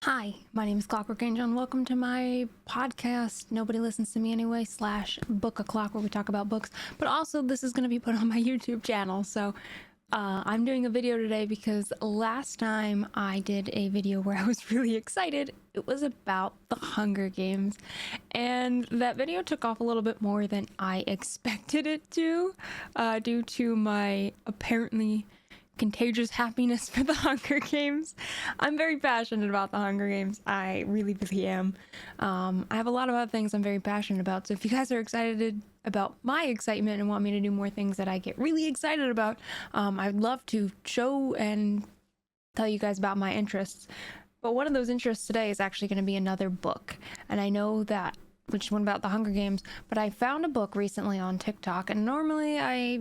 Hi, my name is Clocky, and welcome to my podcast, Nobody Listens to Me Anyway, / Book O'Clock, where we talk about books. But also, this is going to be put on my YouTube channel. So I'm doing a video today because last time I did a video where I was really excited. It was about the Hunger Games. And that video took off a little bit more than I expected it to, due to my apparently contagious happiness for the Hunger Games. I'm very passionate about the Hunger Games. I really, really am. I have a lot of other things I'm very passionate about. So if you guys are excited about my excitement and want me to do more things that I get really excited about, I'd love to show and tell you guys about my interests. But one of those interests today is actually going to be another book. And I know that which one about the Hunger Games, but I found a book recently on TikTok, and normally I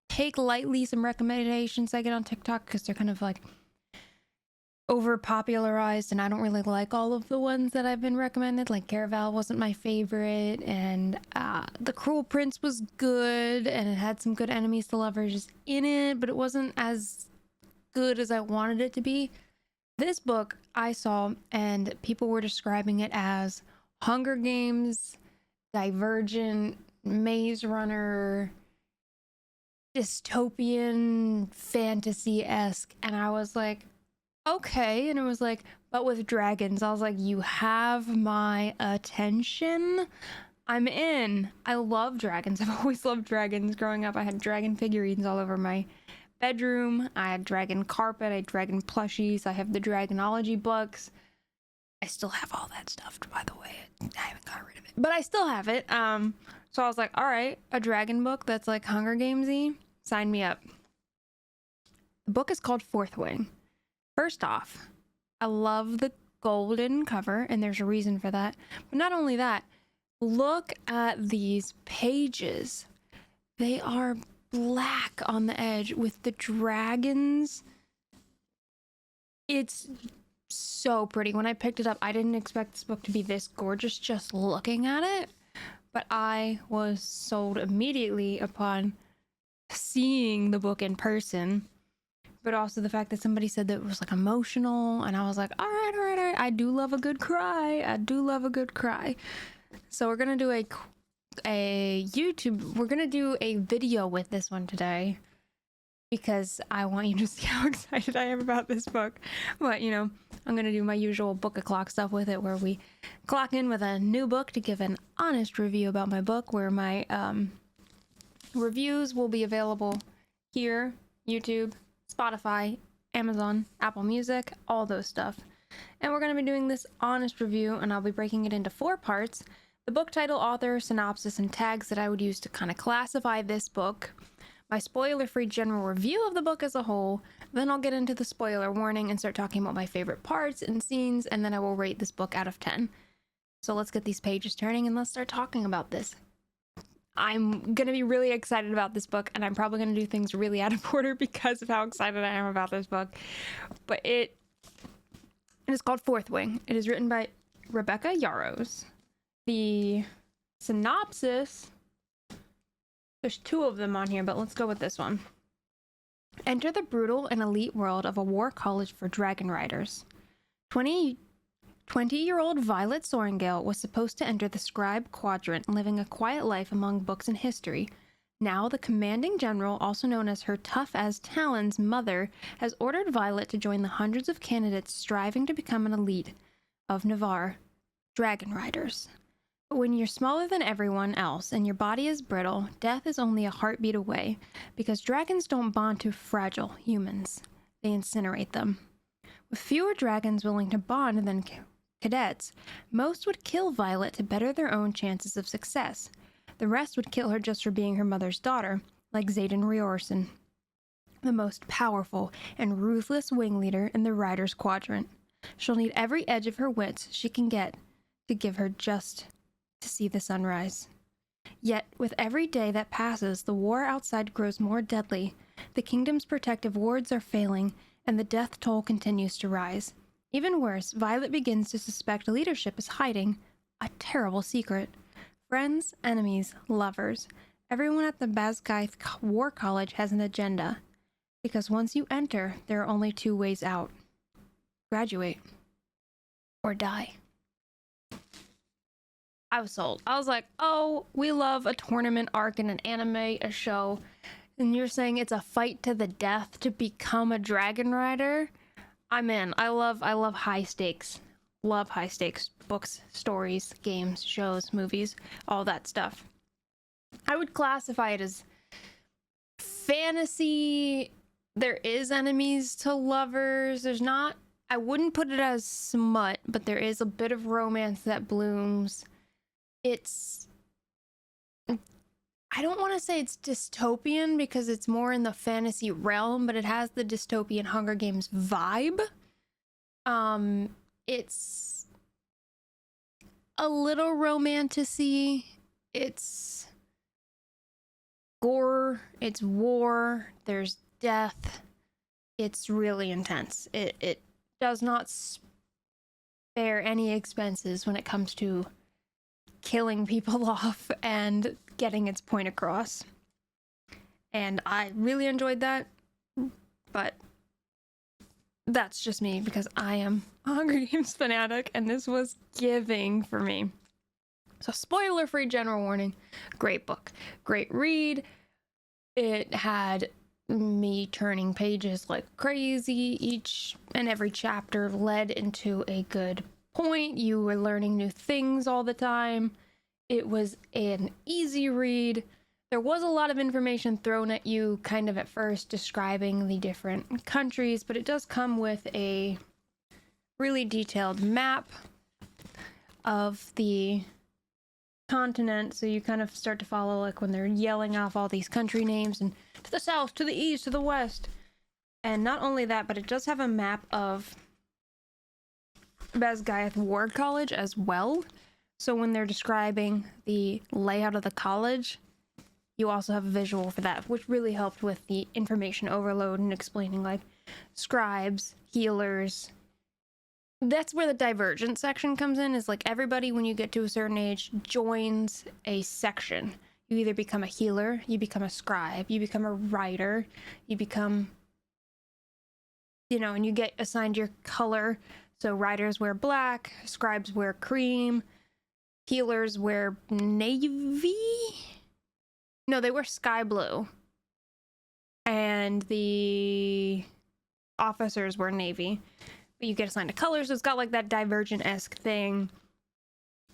take lightly some recommendations I get on TikTok because they're kind of like over popularized, and I don't really like all of the ones that I've been recommended. Like Caraval wasn't my favorite, and The Cruel Prince was good, and it had some good enemies to lovers in it, but it wasn't as good as I wanted it to be. This book I saw, and people were describing it as Hunger Games, Divergent, Maze Runner, dystopian fantasy-esque, and I was like, okay. And it was like, but with dragons. I was like, you have my attention. I'm in. I love dragons. I've always loved dragons. Growing up, I had dragon figurines all over my bedroom. I had dragon carpet. I had dragon plushies. I have the dragonology books. I still have all that stuff, by the way. I haven't got rid of it, but I still have it. So I was like, all right, a dragon book that's like Hunger Games-y, sign me up. The book is called Fourth Wing. First off, I love the golden cover, and there's a reason for that. But not only that, look at these pages. They are black on the edge with the dragons. It's so pretty. When I picked it up, I didn't expect this book to be this gorgeous just looking at it. But I was sold immediately upon seeing the book in person. But also the fact that somebody said that it was like emotional, and I was like, all right. I do love a good cry. So we're gonna do a YouTube. We're gonna do a video with this one today because I want you to see how excited I am about this book. But I'm gonna do my usual Book O'Clock stuff with it, where we clock in with a new book to give an honest review about my book, where my reviews will be available here, YouTube, Spotify, Amazon, Apple Music, all those stuff. And we're going to be doing this honest review, and I'll be breaking it into 4 parts: the book title, author, synopsis, and tags that I would use to kind of classify this book, my spoiler-free general review of the book as a whole, then I'll get into the spoiler warning and start talking about my favorite parts and scenes, and then I will rate this book out of 10. So let's get these pages turning and let's start talking about this. I'm going to be really excited about this book, and I'm probably going to do things really out of order because of how excited I am about this book. But it is called Fourth Wing. It is written by Rebecca Yarros. The synopsis, there's 2 of them on here, but let's go with this one. Enter the brutal and elite world of a war college for dragon riders. 20-year-old Violet Sorrengail was supposed to enter the scribe quadrant, living a quiet life among books and history. Now, the commanding general, also known as her tough-as-Talons mother, has ordered Violet to join the hundreds of candidates striving to become an elite of Navarre, dragon riders. But when you're smaller than everyone else and your body is brittle, death is only a heartbeat away, because dragons don't bond to fragile humans. They incinerate them. With fewer dragons willing to bond than cadets, most would kill Violet to better their own chances of success. The rest would kill her just for being her mother's daughter, like Xaden Riorson, the most powerful and ruthless wing leader in the Riders Quadrant. She'll need every edge of her wits she can get to give her just to see the sunrise. Yet, with every day that passes, the war outside grows more deadly. The kingdom's protective wards are failing, and the death toll continues to rise. Even worse, Violet begins to suspect leadership is hiding a terrible secret. Friends, enemies, lovers, everyone at the Basgaith War College has an agenda. Because once you enter, there are only 2 ways out. Graduate or die. I was sold. I was like, oh, we love a tournament arc in an anime, a show, and you're saying it's a fight to the death to become a dragon rider? I'm in. I love high stakes. Love high stakes books, stories, games, shows, movies, all that stuff. I would classify it as fantasy. There is enemies to lovers. There's not, I wouldn't put it as smut, but there is a bit of romance that blooms. It's, I don't want to say it's dystopian because it's more in the fantasy realm, but it has the dystopian Hunger Games vibe. It's a little romantic-y. It's gore, it's war, there's death. It's really intense. It does not spare any expenses when it comes to killing people off and getting its point across. And I really enjoyed that, but that's just me because I am a Hunger Games fanatic and this was giving for me. So spoiler-free general warning, great book, great read. It had me turning pages like crazy. Each and every chapter led into a good point. You were learning new things all the time. It was an easy read. There was a lot of information thrown at you kind of at first describing the different countries, but it does come with a really detailed map of the continent, so you kind of start to follow like when they're yelling off all these country names and to the south, to the east, to the west. And not only that, but it does have a map of Basgiath Ward College as well. So when they're describing the layout of the college, you also have a visual for that, which really helped with the information overload and explaining like scribes, healers. That's where the divergent section comes in, is like everybody when you get to a certain age joins a section. You either become a healer, you become a scribe, you become a writer, you become, you know, and you get assigned your color. So writers wear black, scribes wear cream, healers wear navy. No, they wear sky blue. And the officers wear navy. But you get assigned a color, so it's got like that Divergent-esque thing.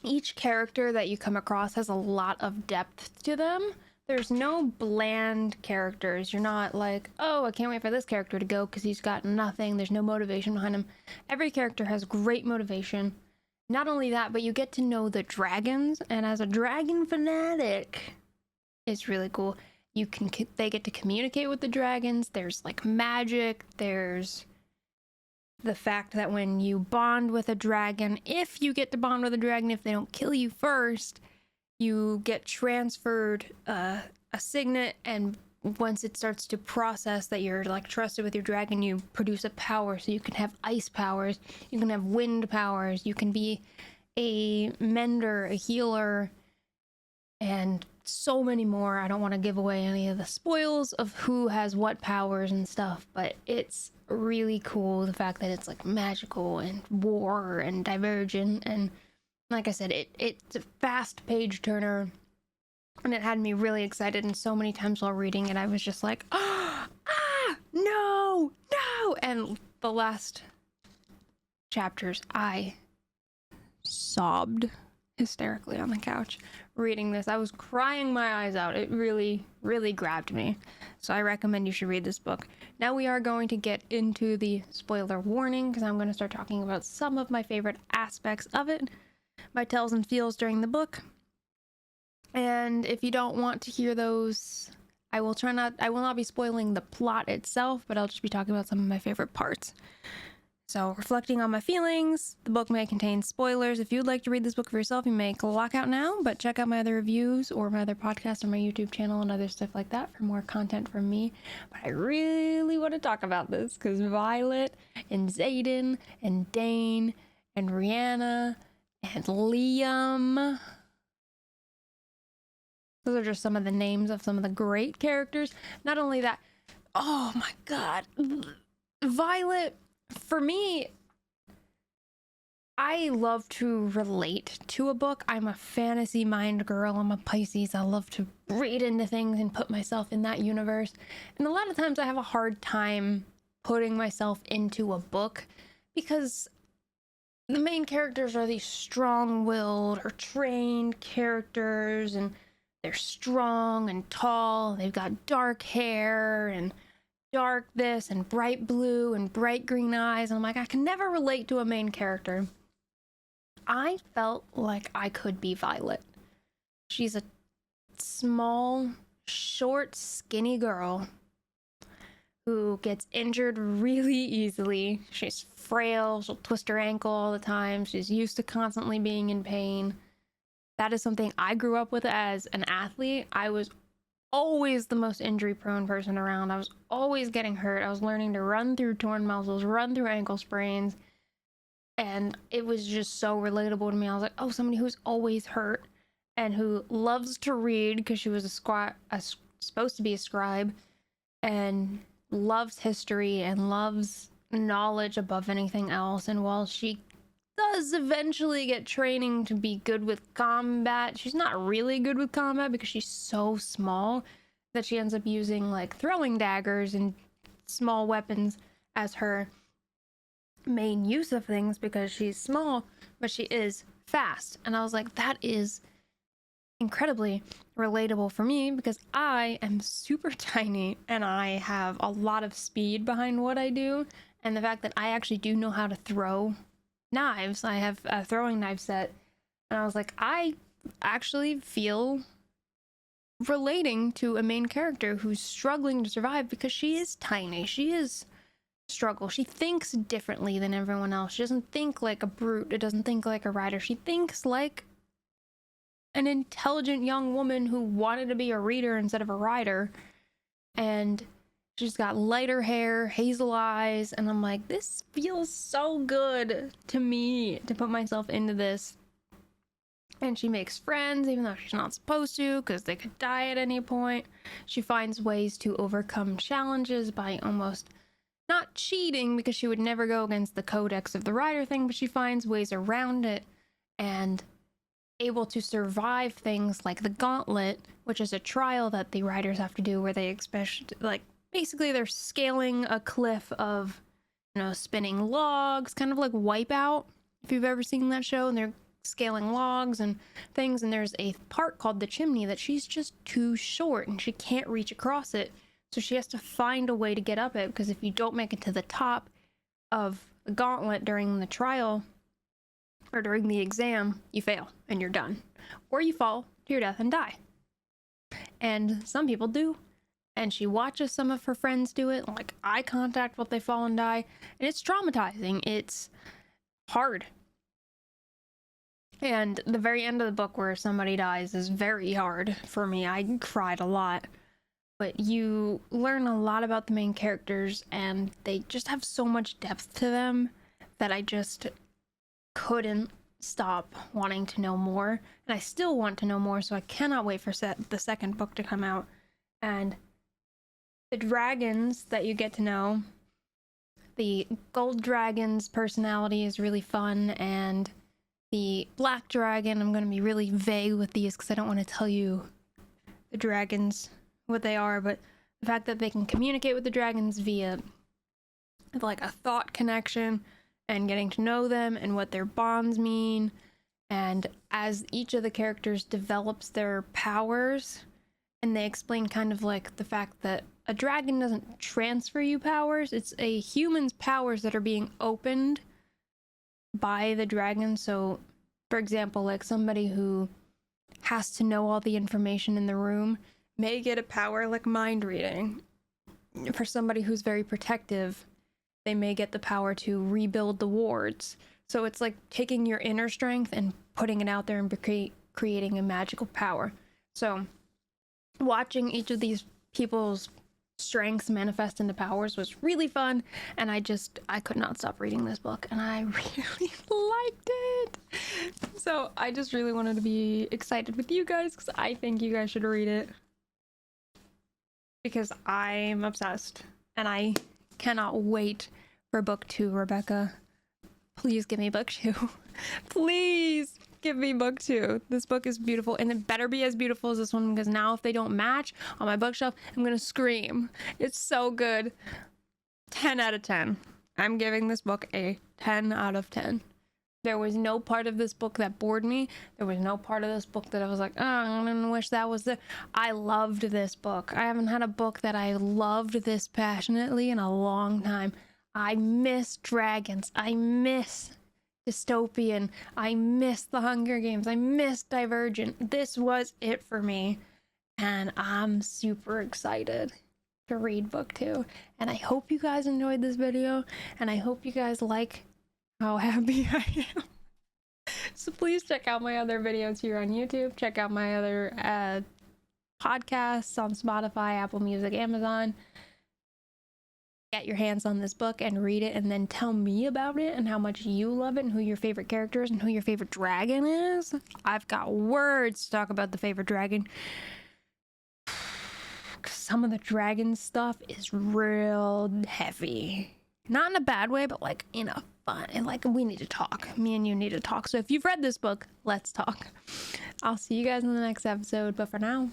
Each character that you come across has a lot of depth to them. There's no bland characters. You're not like, oh, I can't wait for this character to go because he's got nothing. There's no motivation behind him. Every character has great motivation. Not only that, but you get to know the dragons. And as a dragon fanatic, it's really cool. They get to communicate with the dragons. There's like magic. There's the fact that when you bond with a dragon, if you get to bond with a dragon, if they don't kill you first, you get transferred a signet, and once it starts to process that you're like trusted with your dragon, you produce a power. So you can have ice powers, you can have wind powers, you can be a mender, a healer, and so many more. I don't want to give away any of the spoils of who has what powers and stuff, but it's really cool, the fact that it's like magical and war and divergent, and like I said, it's a fast page turner, and it had me really excited. And so many times while reading it, I was just like, no, and the last chapters, I sobbed hysterically on the couch reading this. I was crying my eyes out. It really, really grabbed me. So I recommend you should read this book. Now we are going to get into the spoiler warning, because I'm going to start talking about some of my favorite aspects of it, my tells and feels during the book. And if you don't want to hear those, I will not be spoiling the plot itself, but I'll just be talking about some of my favorite parts. So, reflecting on my feelings, the book may contain spoilers. If you'd like to read this book for yourself, you may clock out now, but check out my other reviews or my other podcasts on my YouTube channel and other stuff like that for more content from me. But I really want to talk about this because Violet and Xaden and Dane and Rihanna and Liam, those are just some of the names of some of the great characters. Not only that, oh my god, Violet, for me, I love to relate to a book. I'm a fantasy mind girl. I'm a Pisces. I love to read into things and put myself in that universe. And a lot of times I have a hard time putting myself into a book because the main characters are these strong-willed or trained characters, and they're strong and tall. They've got dark hair and dark this and bright blue and bright green eyes. And I'm like, I can never relate to a main character. I felt like I could be Violet. She's a small, short, skinny girl who gets injured really easily. She's frail, she'll twist her ankle all the time. She's used to constantly being in pain. That is something I grew up with as an athlete. I was always the most injury prone person around. I was always getting hurt. I was learning to run through torn muscles, run through ankle sprains, and it was just so relatable to me. I was like, oh, somebody who's always hurt and who loves to read because she was supposed to be a scribe, and loves history and loves knowledge above anything else. And while she does eventually get training to be good with combat, she's not really good with combat because she's so small that she ends up using like throwing daggers and small weapons as her main use of things because she's small, but she is fast. And I was like, that is incredibly relatable for me because I am super tiny and I have a lot of speed behind what I do. And the fact that I actually do know how to throw knives, I have a throwing knife set, and I was like, I actually feel relating to a main character who's struggling to survive because she is tiny. She is struggle. She thinks differently than everyone else. She doesn't think like a brute. It doesn't think like a rider. She thinks like an intelligent young woman who wanted to be a reader instead of a rider. And she's got lighter hair, hazel eyes, and I'm like, this feels so good to me to put myself into this. And she makes friends even though she's not supposed to because they could die at any point. She finds ways to overcome challenges by almost not cheating because she would never go against the codex of the rider thing, but she finds ways around it and able to survive things like the gauntlet, which is a trial that the riders have to do where they like basically they're scaling a cliff of, you know, spinning logs, kind of like Wipeout, if you've ever seen that show, and they're scaling logs and things, and there's a part called the chimney that she's just too short and she can't reach across it, so she has to find a way to get up it, because if you don't make it to the top of the gauntlet during the trial or during the exam, you fail and you're done, or you fall to your death and die. And some people do, and she watches some of her friends do it, like eye contact while they fall and die, and it's traumatizing. It's hard. And the very end of the book where somebody dies is very hard for me. I cried a lot. But you learn a lot about the main characters, and they just have so much depth to them that I just couldn't stop wanting to know more. And I still want to know more, so I cannot wait for the second book to come out. And the dragons that you get to know, the gold dragon's personality is really fun, and the black dragon, I'm going to be really vague with these because I don't want to tell you the dragons what they are, but the fact that they can communicate with the dragons via like a thought connection and getting to know them and what their bonds mean. And as each of the characters develops their powers, and they explain kind of like the fact that a dragon doesn't transfer you powers, it's a human's powers that are being opened by the dragon. So for example, like somebody who has to know all the information in the room may get a power like mind reading. For somebody who's very protective, they may get the power to rebuild the wards. So it's like taking your inner strength and putting it out there and creating a magical power. So watching each of these people's strengths manifest into powers was really fun, and I could not stop reading this book, and I really liked it. So I just really wanted to be excited with you guys because I think you guys should read it, because I'm obsessed and I cannot wait for book 2. Rebecca, Please give me book 2. Please give me book 2. This book is beautiful, and it better be as beautiful as this one, because now if they don't match on my bookshelf, I'm gonna scream. It's so good. 10 out of 10. I'm giving this book a 10 out of 10. There was no part of this book that bored me. There was no part of this book that I was like, oh, I wish that was the... I loved this book. I haven't had a book that I loved this passionately in a long time. I miss dragons. I miss dystopian. I miss the Hunger Games. I miss Divergent. This was it for me. And I'm super excited to read book 2. And I hope you guys enjoyed this video. And I hope you guys like how happy I am. So please check out my other videos here on YouTube. Check out my other podcasts on Spotify, Apple Music, Amazon. Get your hands on this book and read it, and then tell me about it and how much you love it and who your favorite character is and who your favorite dragon is. I've got words to talk about the favorite dragon. Some of the dragon stuff is real heavy. Not in a bad way, but like in a fun, and like we need to talk. Me and you need to talk. So if you've read this book, let's talk. I'll see you guys in the next episode. But for now,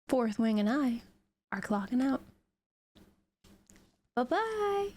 Fourth Wing and I are clocking out. Bye-bye.